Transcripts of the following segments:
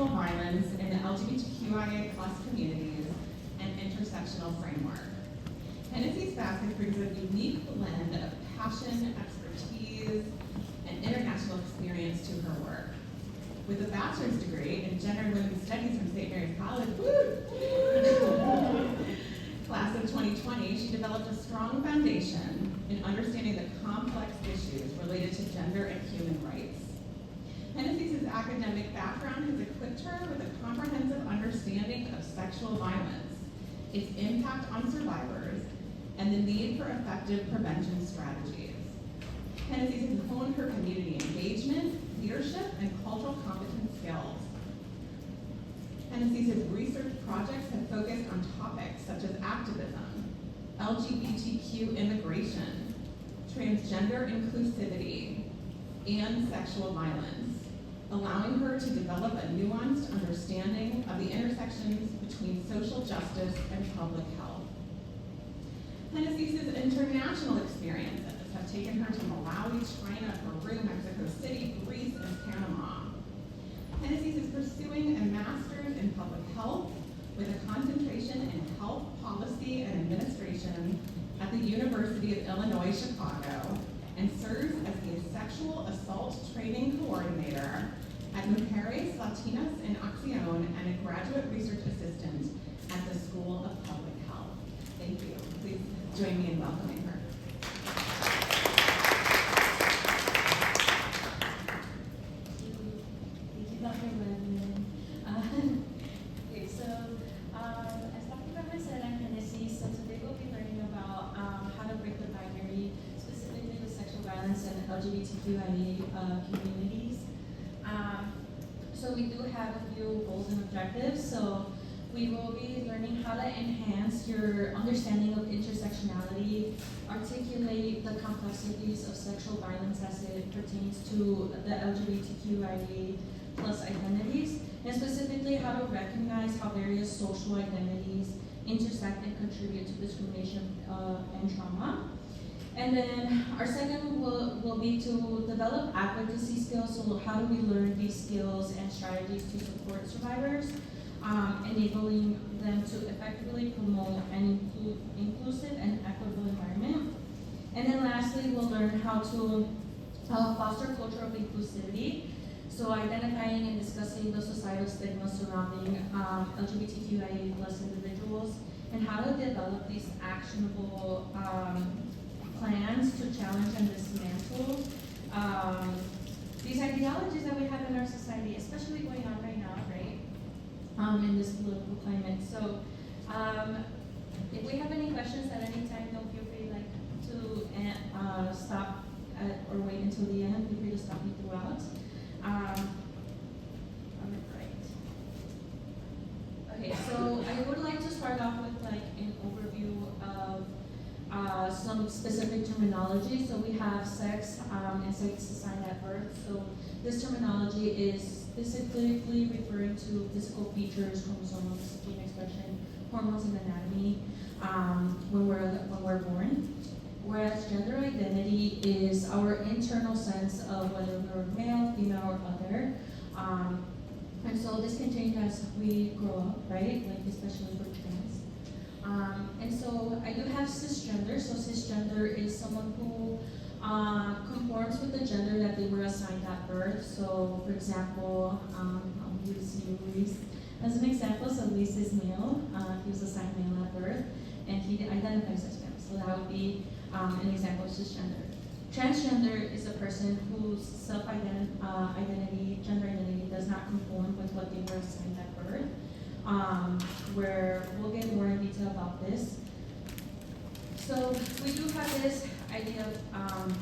sexual violence in the LGBTQIA plus communities, and intersectional framework. Génesis Vásquez brings a unique blend of passion, expertise, and international experience to her work. With a bachelor's degree in Gender and Women's Studies from St. Mary's College, class of 2020, she developed a strong foundation in understanding the complex issues related to gender and human rights. Génesis's academic background has equipped her with a comprehensive understanding of sexual violence, its impact on survivors, and the need for effective prevention strategies. Génesis has honed her community engagement, leadership, and cultural competence skills. Génesis's research projects have focused on topics such as activism, LGBTQ immigration, transgender inclusivity, and sexual violence, allowing her to develop a nuanced understanding of the intersections between social justice and public health. Génesis's international experiences have taken her to Malawi, China, Peru, Mexico City, Greece, and Panama. Génesis is pursuing a master's in public health with a concentration in health policy and administration at the University of Illinois, Chicago, and serves as the sexual assault training coordinator at Mujeres, Latinas, and Acción, and a graduate research assistant at the School of Public Health. Thank you. Please join me in welcoming her. Thank you, Dr. Webman. Okay, so as Dr. Webman said, I'm Génesis, so today we'll be learning about how to break the binary, specifically with sexual violence and LGBTQIA communities. So we do have a few goals and objectives. So we will be learning how to enhance your understanding of intersectionality, articulate the complexities of sexual violence as it pertains to the LGBTQIA plus identities, and specifically how to recognize how various social identities intersect and contribute to discrimination and trauma. And then our second will be to develop advocacy skills. So how do we learn these skills and strategies to support survivors, enabling them to effectively promote an inclusive and equitable environment. And then lastly, we'll learn how to foster a culture of inclusivity. So identifying and discussing the societal stigma surrounding LGBTQIA plus individuals, and how to develop these actionable plans to challenge and dismantle these ideologies that we have in our society, especially going on right now, right? In this political climate. So if we have any questions at any time, don't feel free to stop or wait until the end. Feel free to stop me throughout. Okay, so I would like to start off with like an overview of some specific terminology. So we have sex and sex assigned at birth. So this terminology is specifically referring to physical features, chromosomes, gene expression, hormones, and anatomy when we're born. Whereas gender identity is our internal sense of whether we're male, female, or other. And so this can change as we grow up, right? Like especially for trans. And so I do have cisgender. So cisgender is someone who conforms with the gender that they were assigned at birth. So for example, I'll use Luis as an example. So Luis is male. He was assigned male at birth, and he identifies as male. So that would be an example of cisgender. Transgender is a person whose self-identity, gender identity, does not conform with what they were assigned at birth. Where we'll get more in detail about this. So we do have this idea of,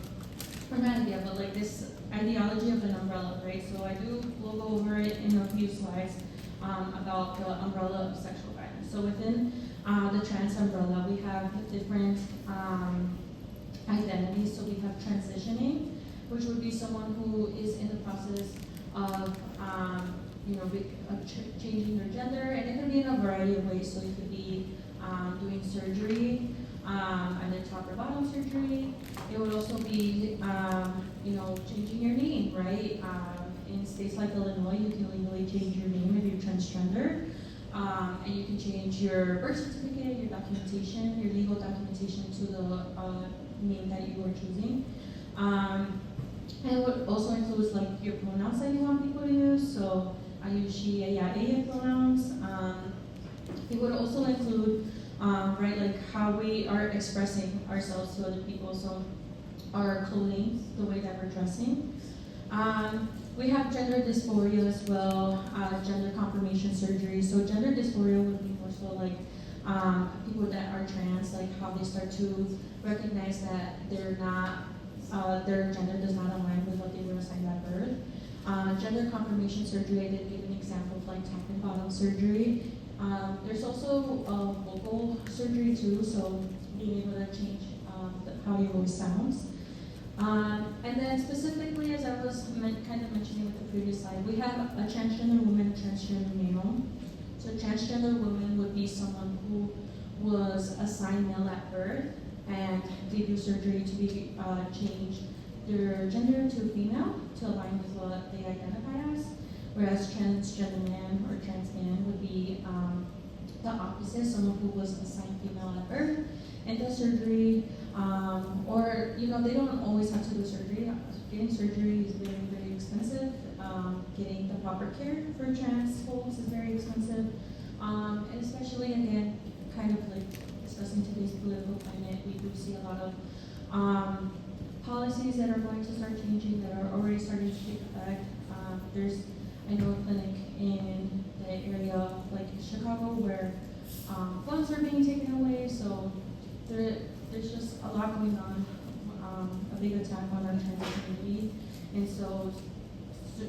or not idea, but like this ideology of an umbrella, right? So we'll go over it in a few slides about the umbrella of sexual violence. So within the trans umbrella, we have different identities. So we have transitioning, which would be someone who is in the process of changing their gender, and it could be in a variety of ways. So it could be doing surgery, either top or bottom surgery. It would also be, changing your name, right? in states like Illinois, you can legally change your name if you're transgender. And you can change your birth certificate, your documentation, your legal documentation to the name that you are choosing. And it would also include like your pronouns that you want people to use. So I use she, ella, pronouns. It would also include, right, like how we are expressing ourselves to other people. So our clothing, the way that we're dressing. We have gender dysphoria as well, gender confirmation surgery. So gender dysphoria would be more so like people that are trans, like how they start to recognize that they're not, their gender does not align with what they were assigned at birth. Gender confirmation surgery, I did give an example of like top and bottom surgery. There's also vocal surgery too, so being able to change how your voice sounds. And then specifically, as I was kind of mentioning with the previous slide, we have a transgender woman, transgender male. So transgender woman would be someone who was assigned male at birth, and they do surgery to be change their gender to female to align with what they identify as. Whereas transgender man or trans man would be the opposite, someone who was assigned female at birth and does surgery, or they don't always have to do surgery. Getting surgery is very, very expensive. Getting the proper care for trans folks is very expensive, and especially again, kind of like discussing today's political climate, we do see a lot of policies that are going to start changing, that are already starting to take effect. I know a clinic in the area like Chicago where funds are being taken away, so there's just a lot going on, a big attack on our trans community, and so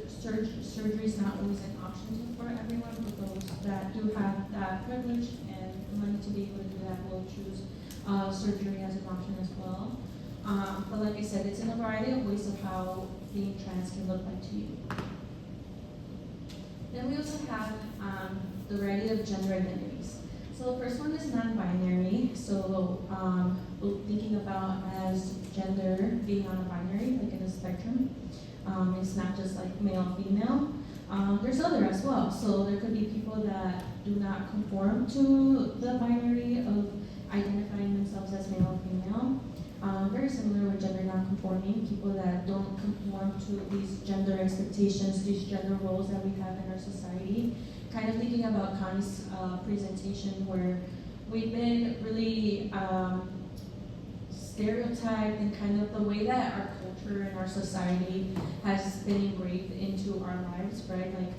surgery is not always an option for everyone, but those that do have that privilege and the money to be able to do that will choose surgery as an option as well. But like I said, it's in a variety of ways of how being trans can look like to you. Then we also have the variety of gender identities. So the first one is non-binary. So thinking about as gender being on a binary, like in a spectrum. It's not just like male, female. There's other as well. So there could be people that do not conform to the binary of identifying themselves as male or female. Very similar with gender non-conforming, people that don't conform to these gender expectations, these gender roles that we have in our society. Kind of thinking about Connie's presentation where we've been really stereotyped in kind of the way that our culture and our society has been engraved into our lives, right? Like,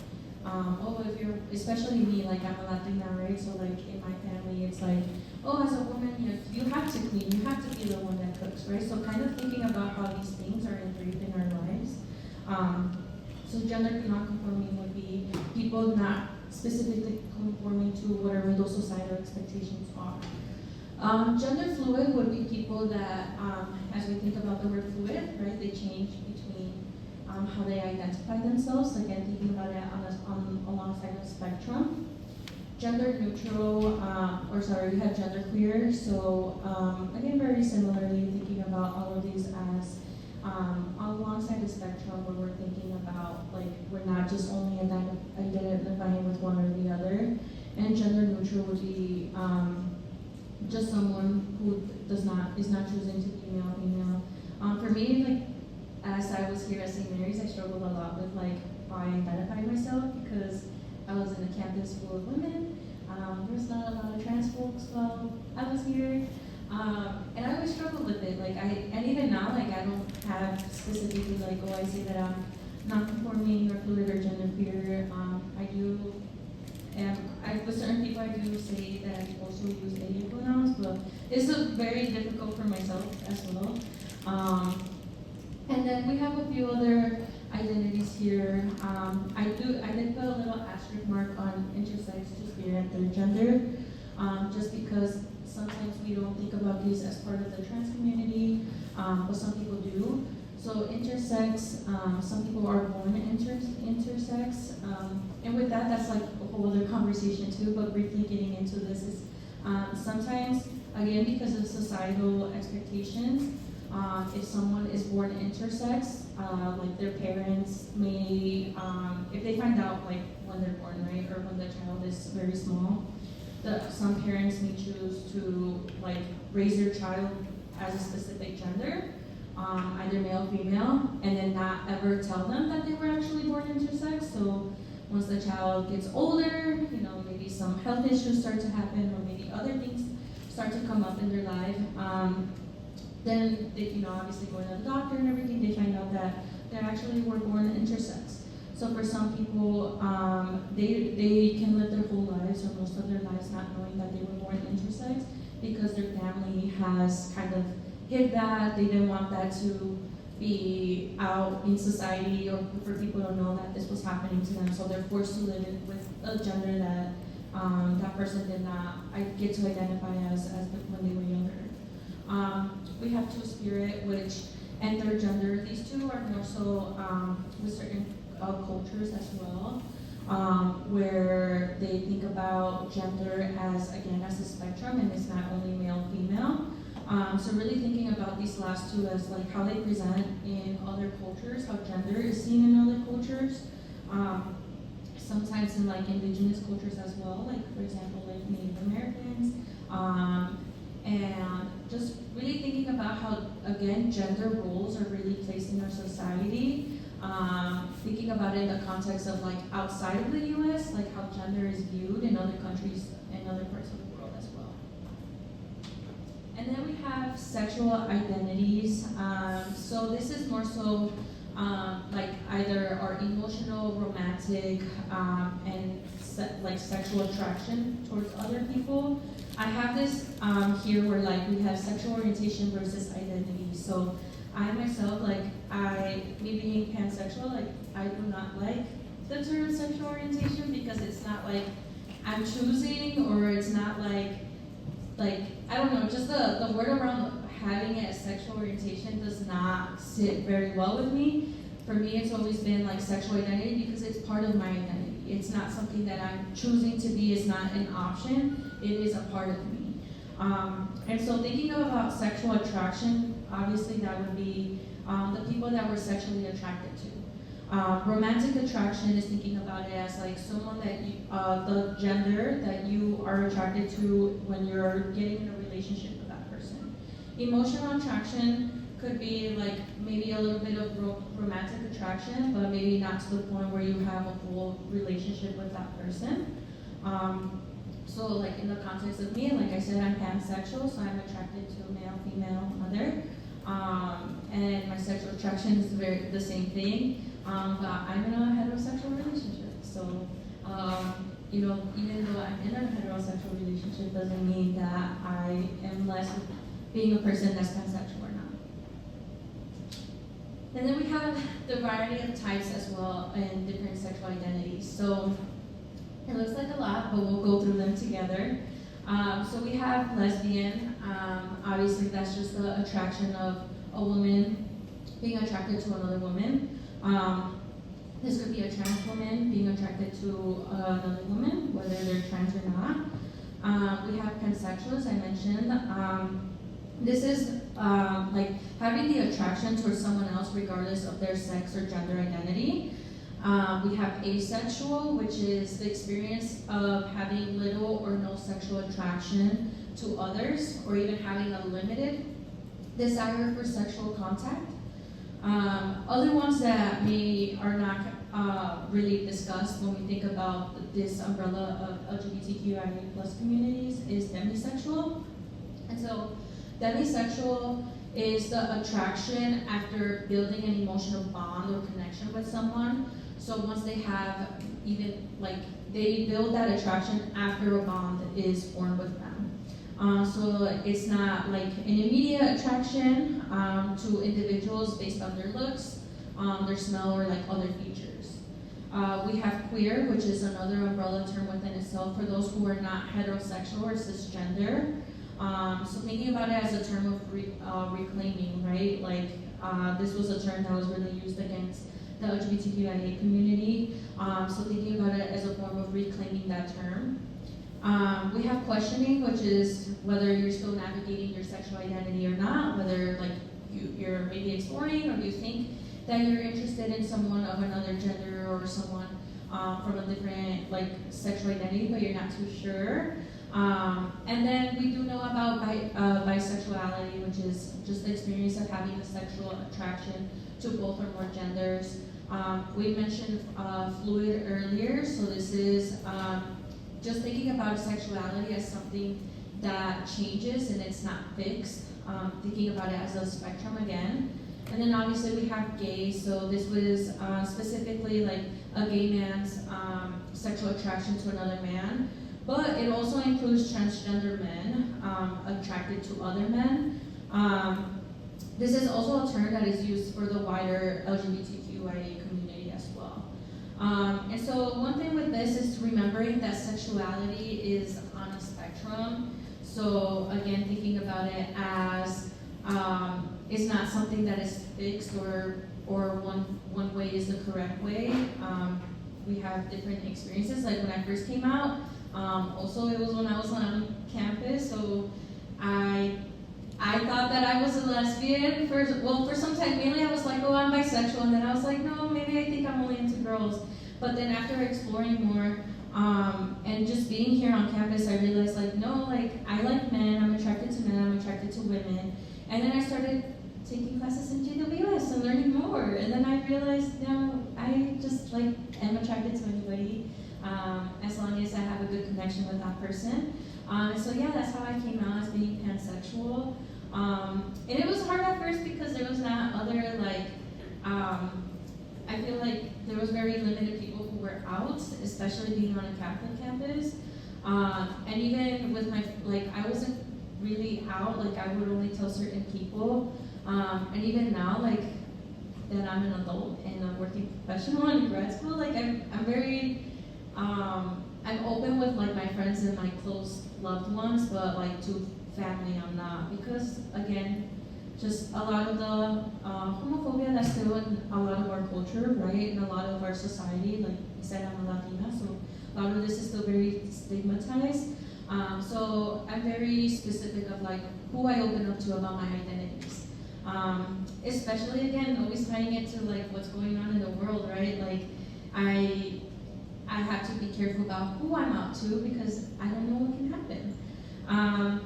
if you're, especially me, like I'm a Latina, right? So like in my family, it's like, as a woman, you have to clean, you have to be the one that cooks, right? So kind of thinking about how these things are engraved in our lives. So gender non-conforming would be people not specifically conforming to whatever those societal expectations are. Gender fluid would be people that, as we think about the word fluid, right, they change between how they identify themselves, again, thinking about it alongside the spectrum. Gender neutral, we have gender queer, so again, very similarly, thinking about all of these as alongside the spectrum where we're thinking about, like, we're not just only identifying with one or the other. And gender neutral would be just someone who is not choosing to be male or female. For me, like, as I was here at St. Mary's, I struggled a lot with like how I identify myself because I was in a campus full of women. There's not a lot of trans folks while I was here. And I always struggled with it. Like and even now, like I don't have specifically like, I say that I'm non-conforming or fluid or gender queer. I do, and with certain people I do say that I also use they pronouns, but it's very difficult for myself as well. And then we have a few other identities here. I did put a little asterisk mark on intersex, two-spirit, and third gender, just because sometimes we don't think about these as part of the trans community, but some people do. So intersex, some people are born intersex, and with that, that's like a whole other conversation too, but briefly getting into this is sometimes, again, because of societal expectations, if someone is born intersex, like their parents may, if they find out like when they're born, right, or when the child is very small, some parents may choose to like raise their child as a specific gender, either male, female, and then not ever tell them that they were actually born intersex. So once the child gets older, maybe some health issues start to happen, or maybe other things start to come up in their life. Then they, obviously going to the doctor and everything, they find out that they actually were born intersex. So for some people, they can live their whole lives, or most of their lives, not knowing that they were born intersex, because their family has kind of hid that. They didn't want that to be out in society, or for people to know that this was happening to them. So they're forced to live with a gender that that person did not get to identify as when they were younger. We have two-spirit, which, and third gender. These two are more so with certain cultures as well, where they think about gender as, again, as a spectrum, and it's not only male, female. So really thinking about these last two as like how they present in other cultures, how gender is seen in other cultures. Sometimes in like indigenous cultures as well, like for example, like Native Americans, and just really thinking about how, again, gender roles are really placed in our society. Thinking about it in the context of like outside of the U.S., like how gender is viewed in other countries and other parts of the world as well. And then we have sexual identities. So this is more so like either our emotional, romantic, and like sexual attraction towards other people. I have this here where like we have sexual orientation versus identity. So I myself, like me being pansexual, like I do not like the term sexual orientation, because it's not like I'm choosing, or it's not like I don't know, just the word around having it as sexual orientation does not sit very well with me. For me, it's always been like sexual identity, because it's part of my identity. It's not something that I'm choosing to be. It's not an option. It is a part of me. And so thinking about sexual attraction, obviously that would be the people that we're sexually attracted to. Romantic attraction is thinking about it as like someone that you, the gender that you are attracted to when you're getting in a relationship with that person. Emotional attraction could be like maybe a little bit of romantic attraction, but maybe not to the point where you have a full relationship with that person. So like in the context of me, like I said, I'm pansexual, so I'm attracted to male, female, other. And my sexual attraction is the same thing, but I'm in a heterosexual relationship. So, even though I'm in a heterosexual relationship doesn't mean that I am less being a person that's pansexual or not. And then we have the variety of types as well in different sexual identities. So it looks like a lot, but we'll go through them together. So we have lesbian. Obviously, that's just the attraction of a woman being attracted to another woman. This could be a trans woman being attracted to another woman, whether they're trans or not. We have pansexual, as I mentioned. This is like having the attraction towards someone else regardless of their sex or gender identity. We have asexual, which is the experience of having little or no sexual attraction to others, or even having a limited desire for sexual contact. Other ones that are not really discussed when we think about this umbrella of LGBTQIA plus communities is demisexual. And so demisexual is the attraction after building an emotional bond or connection with someone. So once they have they build that attraction after a bond is formed with them. So it's not like an immediate attraction to individuals based on their looks, their smell, or like other features. We have queer, which is another umbrella term within itself for those who are not heterosexual or cisgender. So thinking about it as a term of reclaiming, right? Like this was a term that was really used against the LGBTQIA community. So thinking about it as a form of reclaiming that term. We have questioning, which is whether you're still navigating your sexual identity or not, whether like you're maybe exploring or you think that you're interested in someone of another gender or someone from a different like sexual identity, but you're not too sure. And then we do know about bisexuality, which is just the experience of having a sexual attraction to both or more genders. We mentioned fluid earlier, so this is just thinking about sexuality as something that changes and it's not fixed, thinking about it as a spectrum again. And then obviously we have gay, so this was specifically like a gay man's sexual attraction to another man, but it also includes transgender men attracted to other men. This is also a term that is used for the wider LGBTQIA community as well. And so one thing with this is remembering that sexuality is on a spectrum. So again, thinking about it as it's not something that is fixed or one way is the correct way. We have different experiences. Like when I first came out, also it was when I was on campus, so I thought that I was a lesbian for some time. Mainly I was like, oh, I'm bisexual, and then I was like, no, maybe I think I'm only into girls. But then after exploring more and just being here on campus, I realized like, no, like I like men, I'm attracted to men, I'm attracted to women. And then I started taking classes in GWS and learning more. And then I realized, no, I just like am attracted to anybody as long as I have a good connection with that person. So yeah, that's how I came out as being pansexual. And it was hard at first because there was not other like, I feel like there was very limited people who were out, especially being on a Catholic campus. And even with my, like I wasn't really out, like I would only tell certain people. And even now, like that I'm an adult and a working professional in grad school, like I'm very, I'm open with like my friends and my close loved ones, but like to family I'm not, because again, just a lot of the homophobia that's still in a lot of our culture, right, and a lot of our society. Like I said, I'm a Latina, so a lot of this is still very stigmatized. So I'm very specific of like who I open up to about my identities. Especially again, always tying it to like what's going on in the world, right? Like I have to be careful about who I'm out to because I don't know what can happen.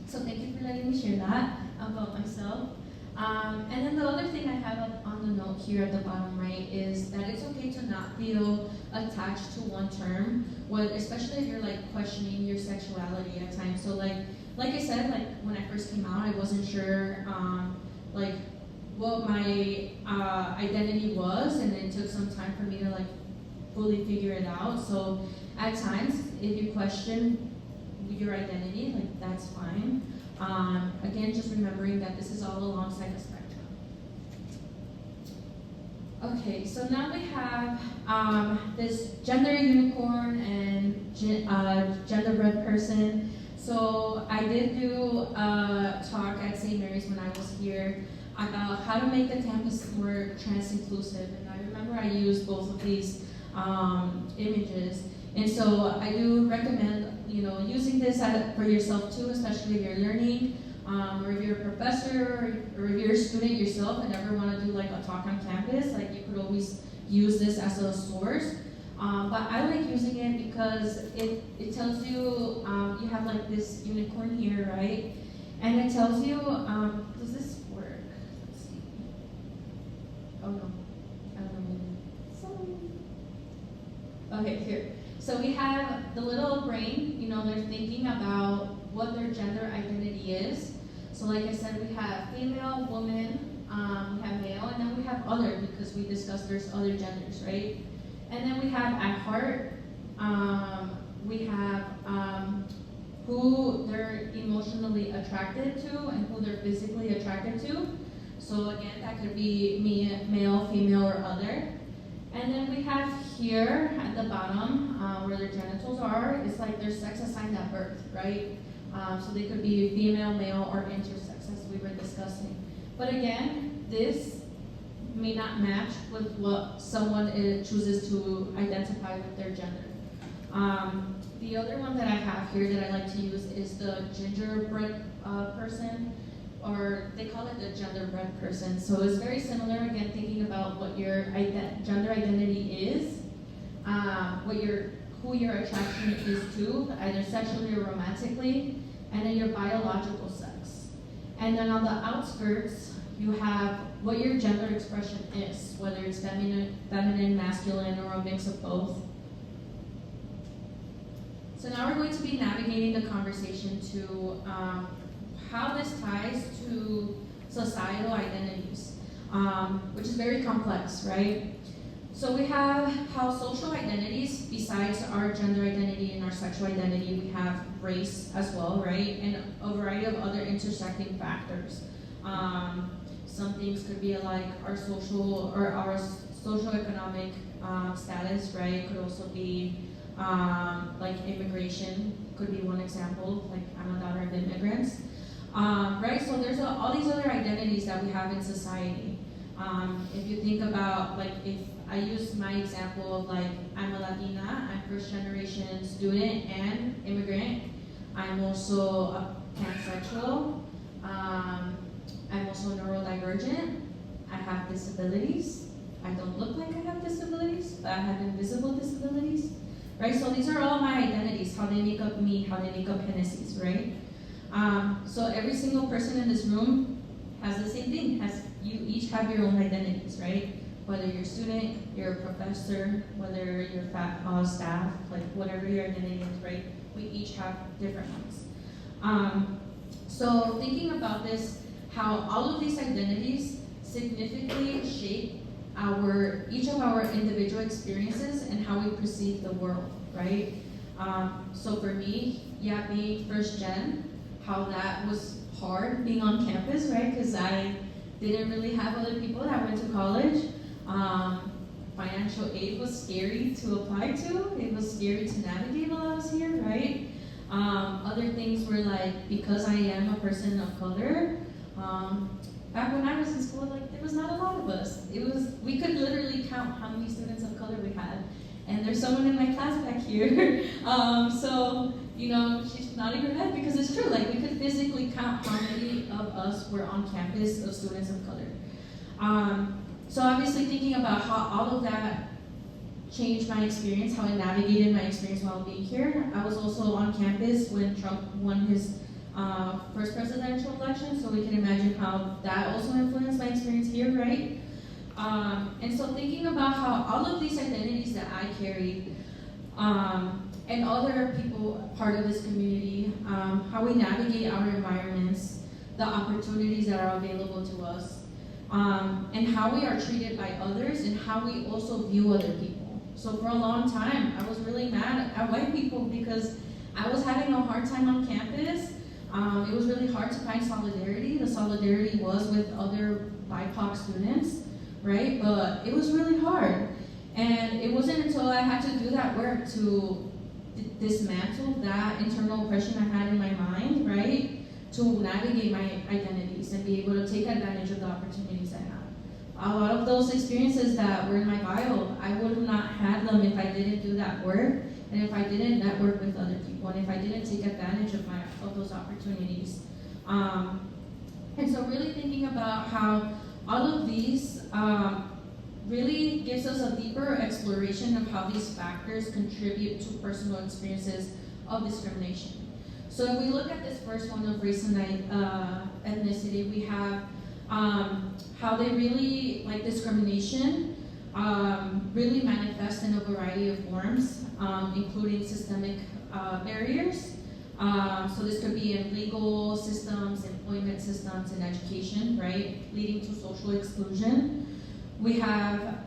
So thank you for letting me share that about myself. And then the other thing I have on the note here at the bottom right is that it's okay to not feel attached to one term, especially if you're like questioning your sexuality at times. So like I said, like when I first came out, I wasn't sure like what my identity was, and it took some time for me to like fully figure it out. So at times, if you question your identity, like that's fine. Again, just remembering that this is all alongside the spectrum. Okay, so now we have this gender unicorn and gender red person. So I did do a talk at St. Mary's when I was here about how to make the campus more trans-inclusive, and I remember I used both of these images. And so I do recommend, using this for yourself too, especially if you're learning, or if you're a professor, or if you're a student yourself and ever want to do like a talk on campus, like you could always use this as a source. But I like using it because it tells you, you have like this unicorn here, right? And it tells you, does this work? Let's see. Oh no, I don't know, maybe. Okay, here. So we have the little brain, they're thinking about what their gender identity is. So like I said, we have female, woman, we have male, and then we have other, because we discussed there's other genders, right? And then we have at heart, we have who they're emotionally attracted to and who they're physically attracted to. So again, that could be male, female, or other. And then we have here at the bottom, where their genitals are, it's like their sex assigned at birth, right? So they could be female, male, or intersex, as we were discussing. But again, this may not match with what someone chooses to identify with their gender. The other one that I have here that I like to use is the gingerbread person, or they call it the gender-bread person. So it's very similar, again, thinking about what your gender identity is, who your attraction is to, either sexually or romantically, and then your biological sex. And then on the outskirts, you have what your gender expression is, whether it's feminine, masculine, or a mix of both. So now we're going to be navigating the conversation to how this ties to societal identities, which is very complex, right? So we have how social identities, besides our gender identity and our sexual identity, we have race as well, right? And a variety of other intersecting factors. Some things could be like our socioeconomic status, right? Could also be like immigration, could be one example, like I'm a daughter of immigrants. Right, so there's all these other identities that we have in society. If you think about, like, if I use my example of, like, I'm a Latina, I'm first generation student and immigrant. I'm also a pansexual. I'm also neurodivergent. I have disabilities. I don't look like I have disabilities, but I have invisible disabilities. Right, so these are all my identities, how they make up me, how they make up Génesis, right? So every single person in this room has the same thing. You each have your own identities, right? Whether you're a student, you're a professor, whether you're staff, like whatever your identity is, right? We each have different ones. So thinking about this, how all of these identities significantly shape each of our individual experiences and how we perceive the world, right? So for me, yeah, being first gen, how that was hard being on campus, right? Because I didn't really have other people that went to college. Financial aid was scary to apply to. It was scary to navigate while I was here, right? Other things were like, because I am a person of color, back when I was in school, like there was not a lot of us. We could literally count how many students of color we had. And there's someone in my class back here. So, you know, she's nodding her head because it's true. Like we could physically count how many of us were on campus of students of color. So obviously thinking about how all of that changed my experience, how it navigated my experience while being here. I was also on campus when Trump won his first presidential election, so we can imagine how that also influenced my experience here, right? And so thinking about how all of these identities that I carry, and other people part of this community, how we navigate our environments, the opportunities that are available to us, and how we are treated by others, and how we also view other people. So for a long time, I was really mad at white people because I was having a hard time on campus. It was really hard to find solidarity. The solidarity was with other BIPOC students, right? But it was really hard. And it wasn't until I had to do that work to dismantle that internal oppression I had in my mind, right? To navigate my identities and be able to take advantage of the opportunities I had. A lot of those experiences that were in my bio, I would have not had them if I didn't do that work, and if I didn't network with other people, and if I didn't take advantage of those opportunities. And so really thinking about how all of these really gives us a deeper exploration of how these factors contribute to personal experiences of discrimination. So if we look at this first one of race and ethnicity, we have how they really, like discrimination, really manifest in a variety of forms, including systemic barriers. So this could be in legal systems, employment systems, and education, right? Leading to social exclusion. We have,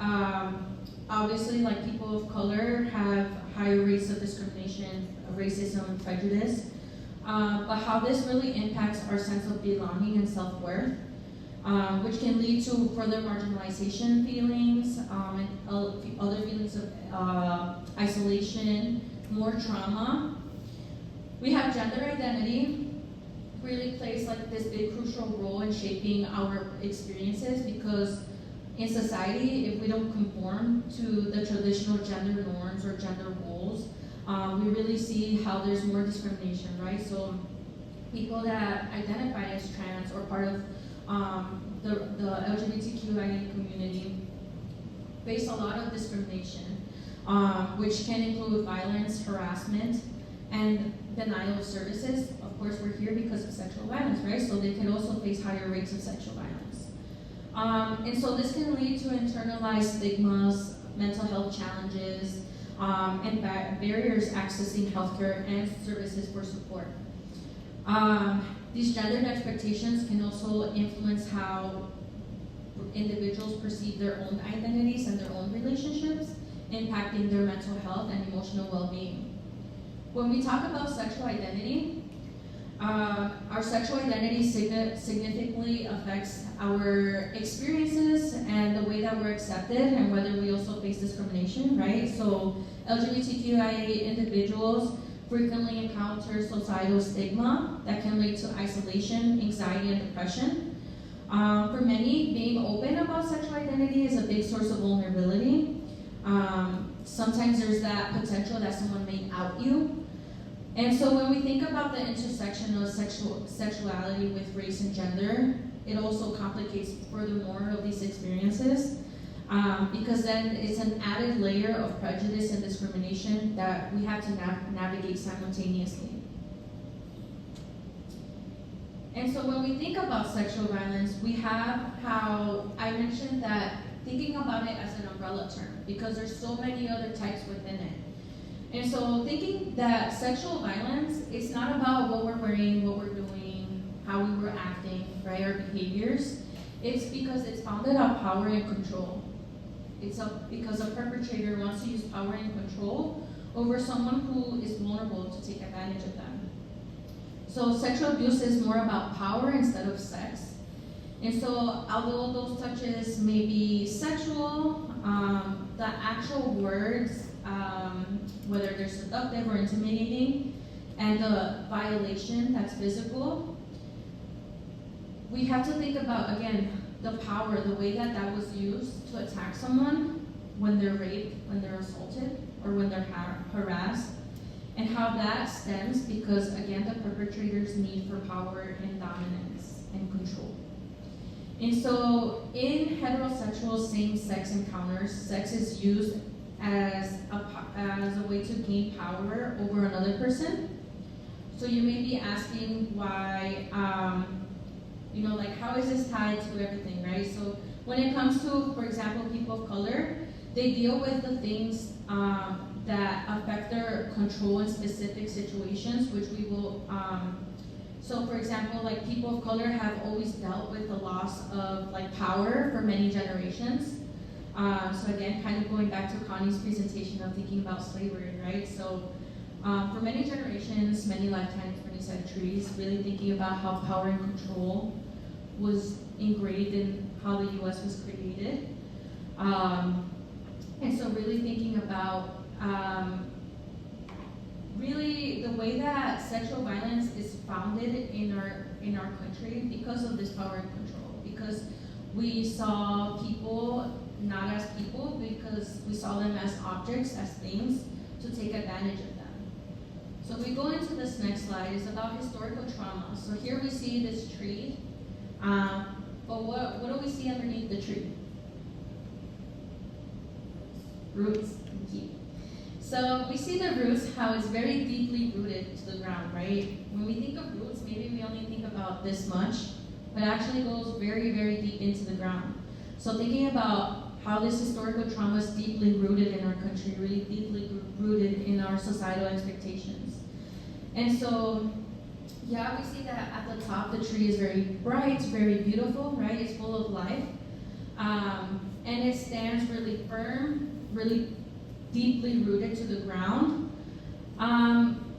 obviously, like people of color have higher rates of discrimination, racism, and prejudice. But how this really impacts our sense of belonging and self-worth, which can lead to further marginalization feelings, and other feelings of isolation, more trauma. We have gender identity, really plays like this big crucial role in shaping our experiences, because in society, if we don't conform to the traditional gender norms or gender roles, we really see how there's more discrimination, right? So people that identify as trans or part of the LGBTQIA community face a lot of discrimination, which can include violence, harassment, and denial of services. Of course, we're here because of sexual violence, right? So they can also face higher rates of sexual violence. And so this can lead to internalized stigmas, mental health challenges, and barriers accessing healthcare and services for support. These gendered expectations can also influence how individuals perceive their own identities and their own relationships, impacting their mental health and emotional well-being. When we talk about sexual identity, our sexual identity significantly affects our experiences and the way that we're accepted and whether we also face discrimination, right? So LGBTQIA individuals frequently encounter societal stigma that can lead to isolation, anxiety, and depression. For many, being open about sexual identity is a big source of vulnerability. Sometimes there's that potential that someone may out you. And so when we think about the intersection of sexuality with race and gender, it also complicates furthermore of these experiences, because then it's an added layer of prejudice and discrimination that we have to navigate simultaneously. And so when we think about sexual violence, we have how I mentioned that thinking about it as an umbrella term, because there's so many other types within it. And so thinking that sexual violence, it's not about what we're wearing, what we're doing, how we were acting, right, our behaviors. It's because it's founded on power and control. It's because a perpetrator wants to use power and control over someone who is vulnerable to take advantage of them. So sexual abuse is more about power instead of sex. And so although those touches may be sexual, the actual words, whether they're seductive or intimidating, and the violation that's physical, we have to think about, again, the power, the way that that was used to attack someone when they're raped, when they're assaulted, or when they're harassed, and how that stems because, again, the perpetrator's need for power and dominance and control. And so in heterosexual same-sex encounters, sex is used as a way to gain power over another person. So you may be asking why, like how is this tied to everything, right? So when it comes to, for example, people of color, they deal with the things that affect their control in specific situations, which we will, so for example, like people of color have always dealt with the loss of like power for many generations. So again, kind of going back to Connie's presentation of thinking about slavery, right? So for many generations, many lifetimes, many centuries, really thinking about how power and control was engraved in how the US was created. And so really thinking about really the way that sexual violence is founded in our country because of this power and control, because we saw people not as people, because we saw them as objects, as things, to take advantage of them. So we go into this next slide, it's about historical trauma. So here we see this tree, but what do we see underneath the tree? Roots. Thank you. So we see the roots, how it's very deeply rooted to the ground, right? When we think of roots, maybe we only think about this much, but it actually goes very, very deep into the ground. So thinking about how this historical trauma is deeply rooted in our country, really deeply rooted in our societal expectations. And so, yeah, we see that at the top, the tree is very bright, very beautiful, right? It's full of life. And it stands really firm, really deeply rooted to the ground.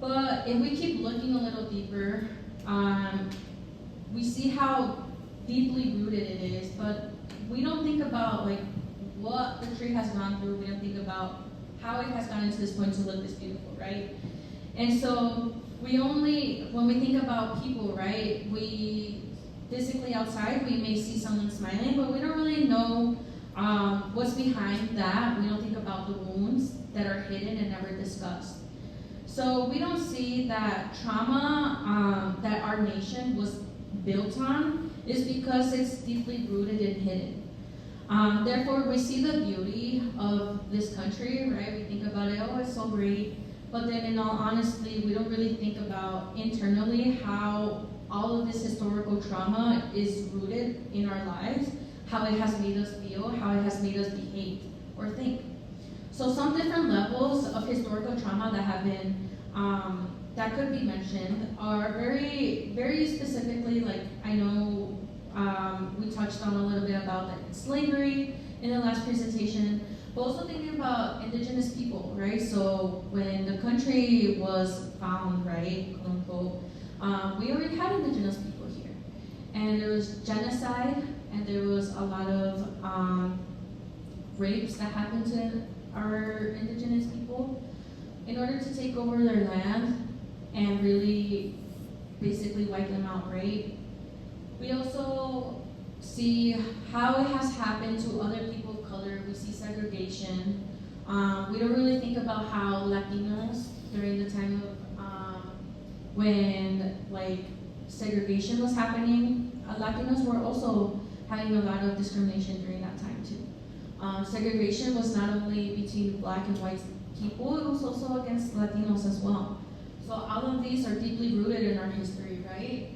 But if we keep looking a little deeper, we see how deeply rooted it is, but we don't think about like what the tree has gone through. We don't think about how it has gotten to this point to look this beautiful, right? And so when we think about people, right, we physically outside, we may see someone smiling, but we don't really know what's behind that. We don't think about the wounds that are hidden and never discussed. So we don't see that trauma that our nation was built on is because it's deeply rooted and hidden. Therefore, we see the beauty of this country, right? We think about it, oh, it's so great. But then in all honesty, we don't really think about internally how all of this historical trauma is rooted in our lives, how it has made us feel, how it has made us behave or think. So some different levels of historical trauma that have been, that could be mentioned are very, very specifically, like I know we touched on a little bit about like slavery in the last presentation, but also thinking about indigenous people, right? So when the country was found, right, quote unquote, we already had indigenous people here. And there was genocide, and there was a lot of rapes that happened to our indigenous people in order to take over their land and really basically wipe them out, right? We also see how it has happened to other people of color. We see segregation. We don't really think about how Latinos during the time of when like segregation was happening, Latinos were also having a lot of discrimination during that time too. Segregation was not only between black and white people, it was also against Latinos as well. So all of these are deeply rooted in our history, right?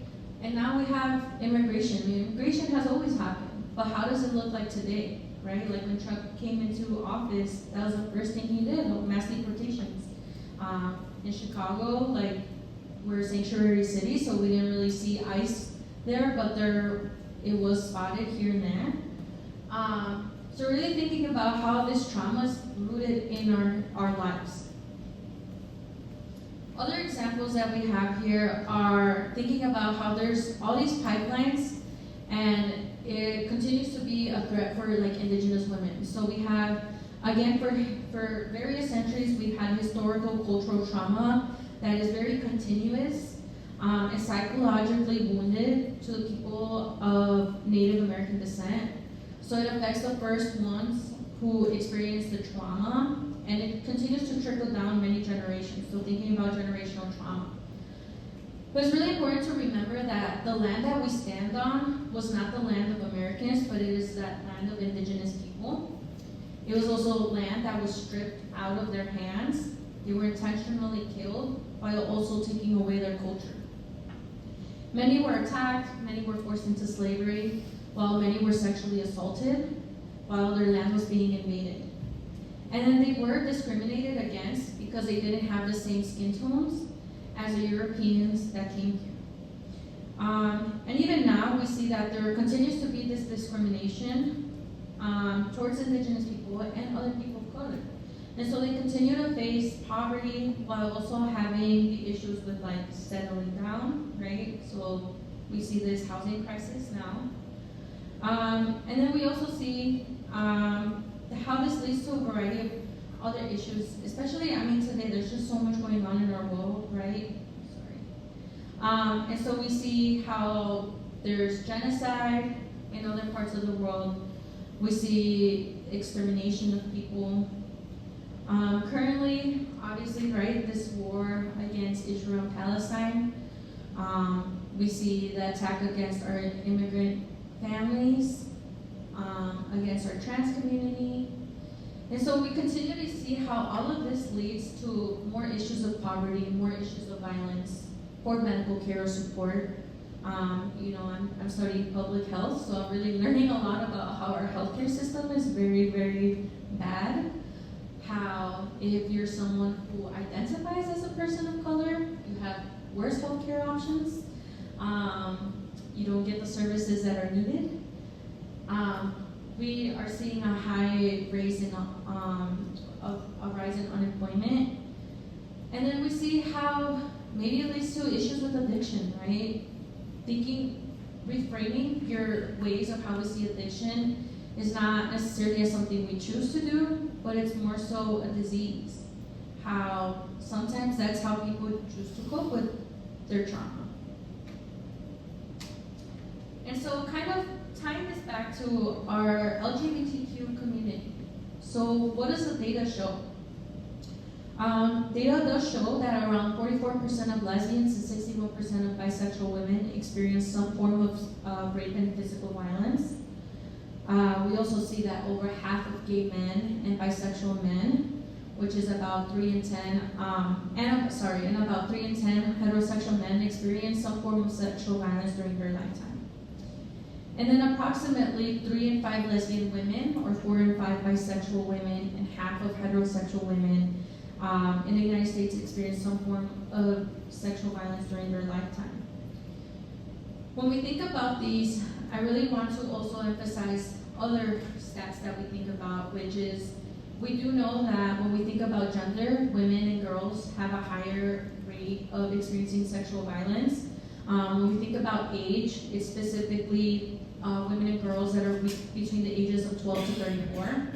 And now we have immigration. I mean, immigration has always happened, but how does it look like today, right? Like when Trump came into office, that was the first thing he did, mass deportations. In Chicago, like, we're a sanctuary city, so we didn't really see ICE there, but it was spotted here and there. So really thinking about how this trauma is rooted in our lives. Other examples that we have here are thinking about how there's all these pipelines and it continues to be a threat for like indigenous women. So we have, again, for various centuries, we've had historical cultural trauma that is very continuous and psychologically wounded to the people of Native American descent. So it affects the first ones who experience the trauma, and it continues to trickle down many generations. So thinking about generational trauma. But it's really important to remember that the land that we stand on was not the land of Americans, but it is that land of indigenous people. It was also land that was stripped out of their hands. They were intentionally killed while also taking away their culture. Many were attacked, many were forced into slavery, while many were sexually assaulted, while their land was being invaded. And then they were discriminated against because they didn't have the same skin tones as the Europeans that came here. And even now, we see that there continues to be this discrimination towards indigenous people and other people of color. And so they continue to face poverty while also having the issues with like settling down, right? So we see this housing crisis now. And then we also see how this leads to a variety of other issues, especially, I mean, today there's just so much going on in our world, right? Sorry. And so we see how there's genocide in other parts of the world. We see extermination of people. Currently, obviously, right, this war against Israel and Palestine. We see the attack against our immigrant families, against our trans community. And so we continue to see how all of this leads to more issues of poverty, more issues of violence, poor medical care support. You know, I'm studying public health, so I'm really learning a lot about how our healthcare system is very, very bad. How if you're someone who identifies as a person of color, you have worse healthcare options. You don't get the services that are needed. We are seeing a high rise in unemployment. And then we see how maybe it leads to issues with addiction, right? Reframing your ways of how we see addiction is not necessarily something we choose to do, but it's more so a disease. How sometimes that's how people choose to cope with their trauma. And so kind of tying this back to our LGBTQ community. So what does the data show? Data does show that around 44% of lesbians and 61% of bisexual women experience some form of rape and physical violence. We also see that over half of gay men and bisexual men, which is about 3 in 10, and about 3 in 10 heterosexual men experience some form of sexual violence during their lifetime. And then approximately 3 in 5 lesbian women, or 4 in 5 bisexual women, and half of heterosexual women in the United States experience some form of sexual violence during their lifetime. When we think about these, I really want to also emphasize other stats that we think about, which is we do know that when we think about gender, women and girls have a higher rate of experiencing sexual violence. When we think about age, it's specifically women and girls that are between the ages of 12 to 34.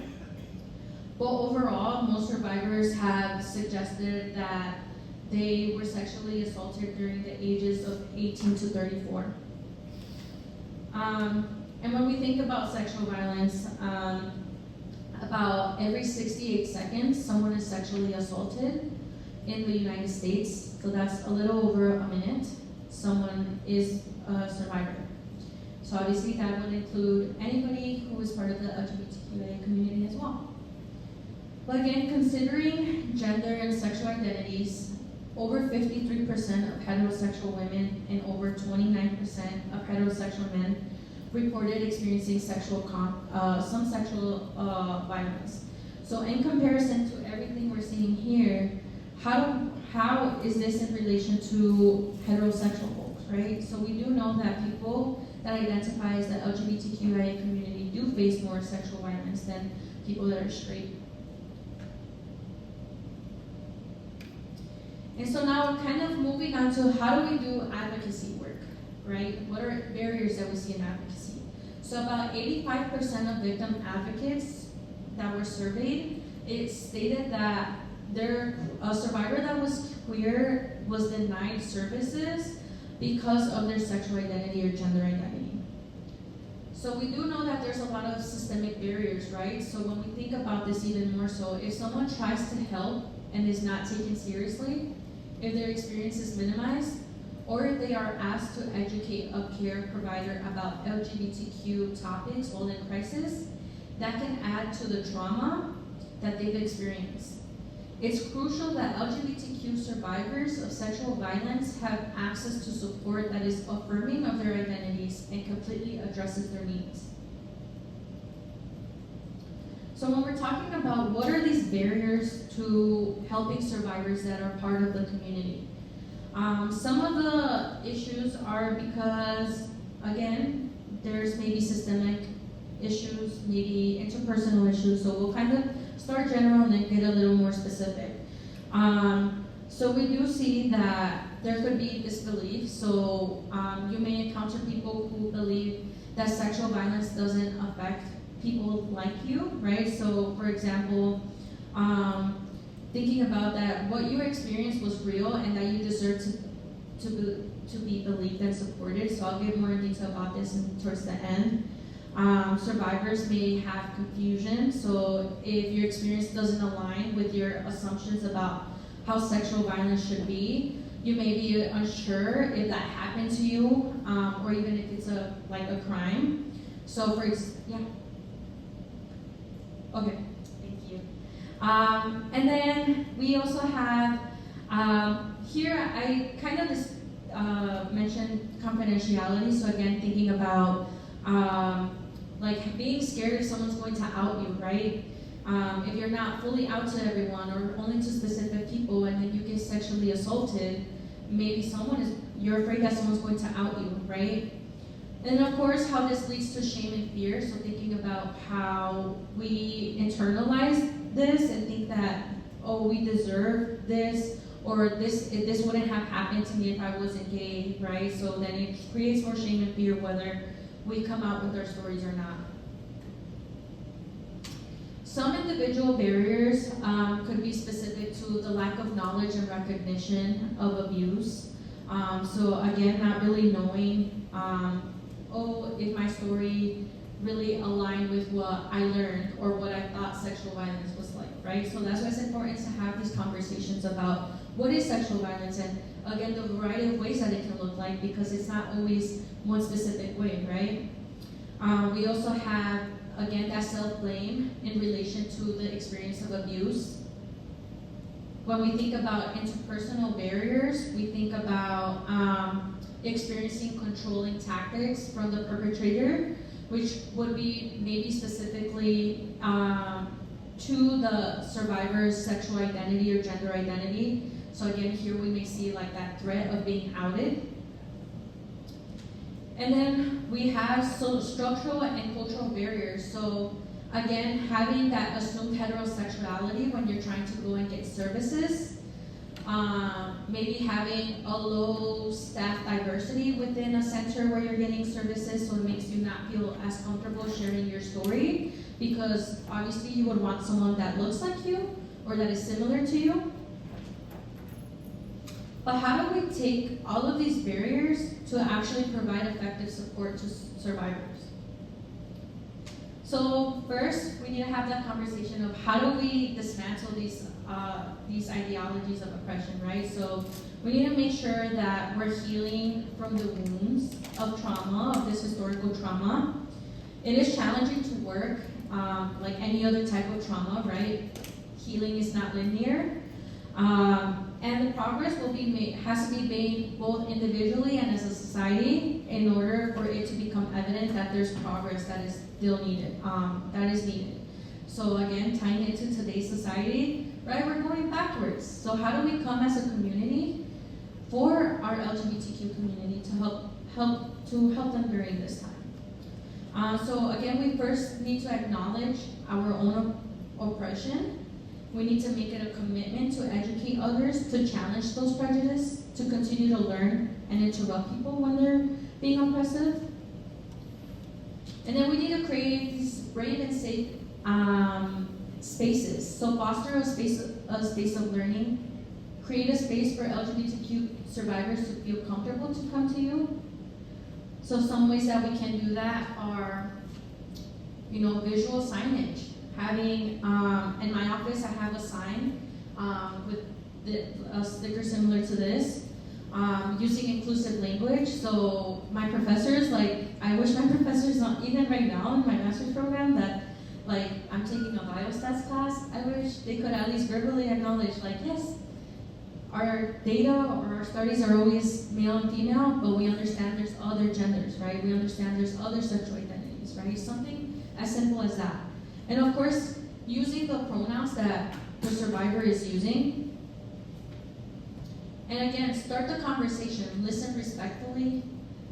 But overall, most survivors have suggested that they were sexually assaulted during the ages of 18 to 34. And when we think about sexual violence, about every 68 seconds, someone is sexually assaulted in the United States. So that's a little over a minute. Someone is a survivor. So obviously that would include anybody who is part of the LGBTQIA community as well. But again, considering gender and sexual identities, over 53% of heterosexual women and over 29% of heterosexual men reported experiencing some sexual violence. So in comparison to everything we're seeing here, how is this in relation to heterosexual folks, right? So we do know that people that identify as the LGBTQIA community do face more sexual violence than people that are straight. And so now kind of moving on to how do we do advocacy work, right? What are barriers that we see in advocacy? So about 85% of victim advocates that were surveyed, it stated that a survivor that was queer was denied services because of their sexual identity or gender identity. So we do know that there's a lot of systemic barriers, right? So when we think about this even more so, if someone tries to help and is not taken seriously, if their experience is minimized, or if they are asked to educate a care provider about LGBTQ topics while in crisis, that can add to the trauma that they've experienced. It's crucial that LGBTQ survivors of sexual violence have access to support that is affirming of their identities and completely addresses their needs. So when we're talking about what are these barriers to helping survivors that are part of the community, some of the issues are because, again, there's maybe systemic issues, maybe interpersonal issues, so we'll kind of start general and then get a little more specific. So we do see that there could be disbelief, so you may encounter people who believe that sexual violence doesn't affect people like you, right? So for example, thinking about that what you experienced was real and that you deserve to be believed and supported. So I'll get more in detail about this towards the end. Survivors may have confusion, so if your experience doesn't align with your assumptions about how sexual violence should be, you may be unsure if that happened to you, or even if it's a crime. So yeah. Okay, thank you. And then we also have, here I kind of just mentioned confidentiality. So again, thinking about being scared if someone's going to out you, right? If you're not fully out to everyone or only to specific people and then you get sexually assaulted, maybe you're afraid that someone's going to out you, right? And of course, how this leads to shame and fear. So thinking about how we internalize this and think that, oh, we deserve this, or this wouldn't have happened to me if I wasn't gay, right? So then it creates more shame and fear whether we come out with our stories or not. Some individual barriers could be specific to the lack of knowledge and recognition of abuse. So again, not really knowing, if my story really aligned with what I learned or what I thought sexual violence was like, right? So that's why it's important to have these conversations about what is sexual violence, and again, the variety of ways that it can look like, because it's not always one specific way, right? We also have, again, that self-blame in relation to the experience of abuse. When we think about interpersonal barriers, we think about experiencing controlling tactics from the perpetrator, which would be maybe specifically to the survivor's sexual identity or gender identity. So again, here we may see like that threat of being outed. And then we have structural and cultural barriers. So again, having that assumed heterosexuality when you're trying to go and get services, maybe having a low staff diversity within a center where you're getting services, so it makes you not feel as comfortable sharing your story, because obviously you would want someone that looks like you or that is similar to you. But how do we take all of these barriers to actually provide effective support to survivors? So first, we need to have that conversation of how do we dismantle these ideologies of oppression, right? So we need to make sure that we're healing from the wounds of trauma, of this historical trauma. It is challenging to work like any other type of trauma, right? Healing is not linear. And the progress will be made, has to be made both individually and as a society in order for it to become evident that there's progress that is still needed, that is needed. So again, tying it to today's society, right, we're going backwards. So how do we come as a community for our LGBTQ community to help them during this time? So again, we first need to acknowledge our own oppression. We need to make it a commitment to educate others, to challenge those prejudices, to continue to learn and interrupt people when they're being oppressive. And then we need to create these brave and safe spaces. So foster a space of learning, create a space for LGBTQ survivors to feel comfortable to come to you. So some ways that we can do that are, visual signage. Having, in my office, I have a sign with a sticker similar to this, using inclusive language. So my professors, I wish my professors, not even right now in my master's program, that I'm taking a biostats class, I wish they could at least verbally acknowledge, yes, our data or our studies are always male and female, but we understand there's other genders, right? We understand there's other sexual identities, right? Something as simple as that. And of course, using the pronouns that the survivor is using. And again, start the conversation, listen respectfully,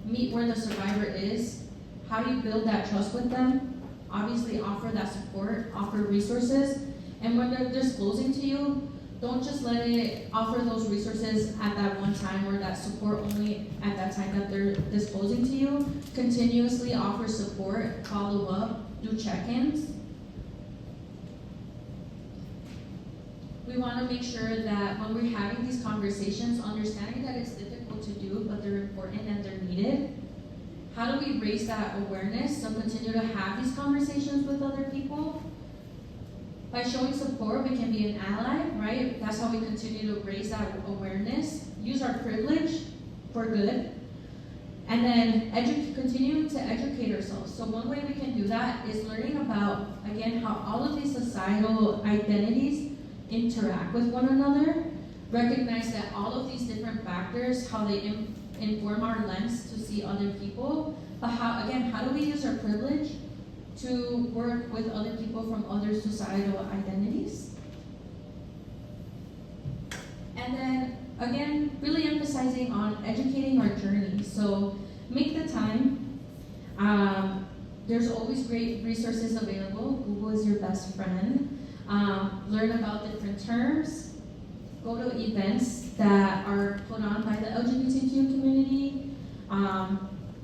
meet where the survivor is. How do you build that trust with them? Obviously offer that support, offer resources. And when they're disclosing to you, don't just let it offer those resources at that one time or that support only at that time that they're disclosing to you. Continuously offer support, follow up, do check-ins. We want to make sure that when we're having these conversations, understanding that it's difficult to do, but they're important and they're needed. How do we raise that awareness? So continue to have these conversations with other people. By showing support, we can be an ally, right? That's how we continue to raise that awareness. Use our privilege for good. And then continue to educate ourselves. So one way we can do that is learning about, again, how all of these societal identities interact with one another, recognize that all of these different factors, how they inform our lens to see other people, but how do we use our privilege to work with other people from other societal identities? And then, again, really emphasizing on educating our journey. So make the time. There's always great resources available. Google is your best friend. Learn about different terms, go to events that are put on by the LGBTQ community.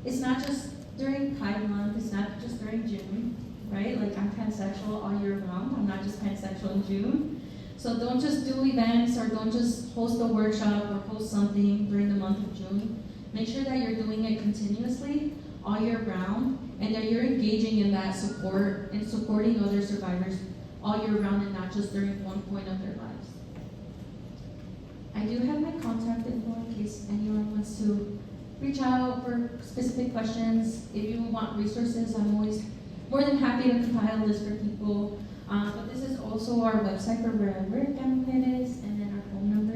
It's not just during Pride Month, it's not just during June, right? I'm pansexual all year round, I'm not just pansexual in June. So don't just do events or don't just host a workshop or host something during the month of June. Make sure that you're doing it continuously all year round and that you're engaging in that support and supporting other survivors all year round and not just during one point of their lives. I do have my contact info in case anyone wants to reach out for specific questions. If you want resources, I'm always more than happy to compile this for people. But this is also our website for where I work at Mujeres, and then our phone number